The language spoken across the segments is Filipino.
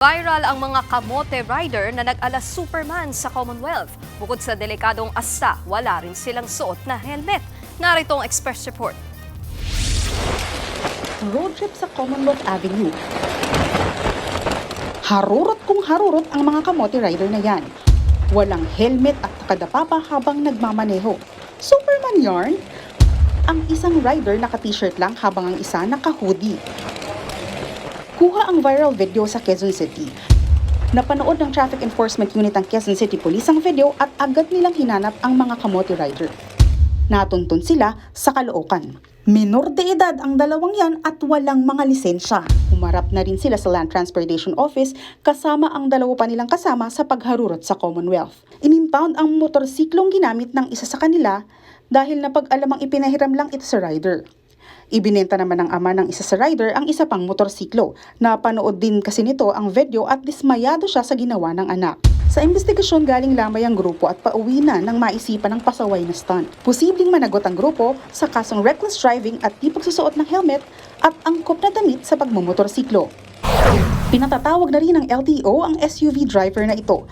Viral ang mga kamote rider na nag-ala Superman sa Commonwealth. Bukod sa delikadong asta, wala rin silang suot na helmet. Narito ang Express Report. Road trip sa Commonwealth Avenue. Harurot kung harurot ang mga kamote rider na yan. Walang helmet at nakadapa pa habang nagmamaneho. Superman yarn? Ang isang rider naka-t-shirt lang habang ang isa naka-hoodie. Kuha ang viral video sa Quezon City. Napanood ng Traffic Enforcement Unit ng Quezon City Police ang video at agad nilang hinanap ang mga kamote rider. Natuntun sila sa Caloocan. Minor de edad ang dalawang yan at walang mga lisensya. Humarap na rin sila sa Land Transportation Office kasama ang dalawa pa nilang kasama sa pagharurot sa Commonwealth. Inimpound ang motorsiklong ginamit ng isa sa kanila dahil napag-alamang ipinahiram lang ito sa rider. Ibinenta naman ng ama ng isa sa rider ang isa pang motorsiklo. Napanood din kasi nito ang video at dismayado siya sa ginawa ng anak. Sa investigasyon, galing lamay ang grupo at pauwi na nang maisipan ng pasaway na stunt. Posibleng managot ang grupo sa kasong reckless driving at di pagsusuot ng helmet at angkop na damit sa pagmumotorsiklo. Pinatatawag na rin ng LTO ang SUV driver na ito.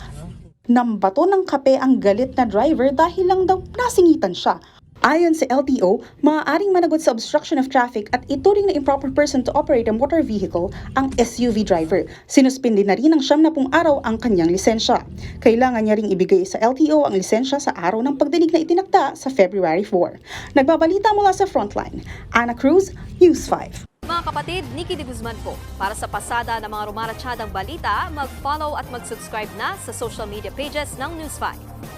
Nambato ng kape ang galit na driver dahil lang daw nasingitan siya. Ayon sa LTO, maaaring managot sa obstruction of traffic at ituring na improper person to operate a motor vehicle ang SUV driver. Sinuspindi na rin ng 70 araw ang kanyang lisensya. Kailangan niya ring ibigay sa LTO ang lisensya sa araw ng pagdinig na itinakda sa February 4. Nagbabalita mula sa Frontline, Ana Cruz, News 5. Mga kapatid, Nikki de Guzman po. Para sa pasada ng mga rumaratsyadang balita, mag-follow at mag-subscribe na sa social media pages ng News 5.